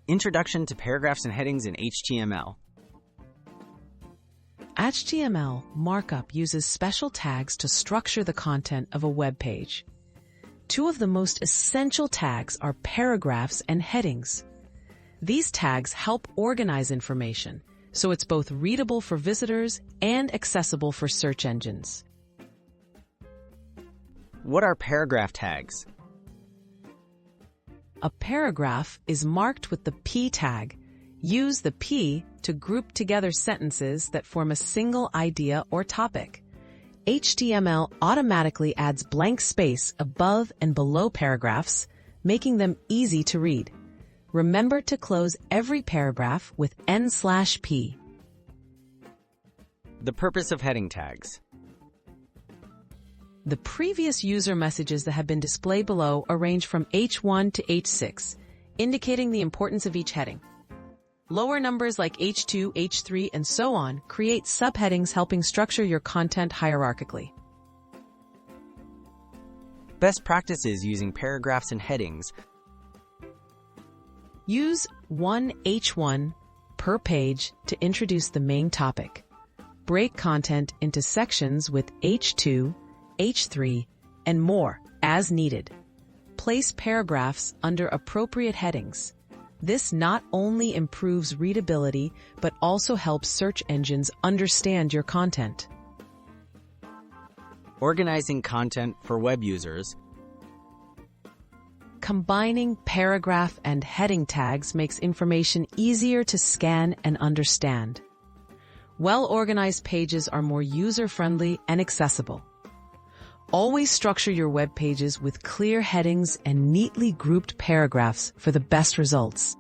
Introduction to Paragraphs and Headings in HTML. HTML markup uses special tags to structure the content of a web page. Two of the most essential tags are paragraphs and headings. These tags help organize information, so it's both readable for visitors and accessible for search engines. What are paragraph tags? A paragraph is marked with the P tag. Use the P to group together sentences that form a single idea or topic. HTML automatically adds blank space above and below paragraphs, making them easy to read. Remember to close every paragraph with n/p. The purpose of heading tags. The previous user messages that have been displayed below arrange from H1 to H6, indicating the importance of each heading. Lower numbers like H2, H3, and so on create subheadings helping structure your content hierarchically. Best practices using paragraphs and headings. Use one H1 per page to introduce the main topic. Break content into sections with H2, H3, and more as needed. Place paragraphs under appropriate headings. This not only improves readability, but also helps search engines understand your content. Organizing content for web users. Combining paragraph and heading tags makes information easier to scan and understand. Well-organized pages are more user-friendly and accessible. Always structure your web pages with clear headings and neatly grouped paragraphs for the best results.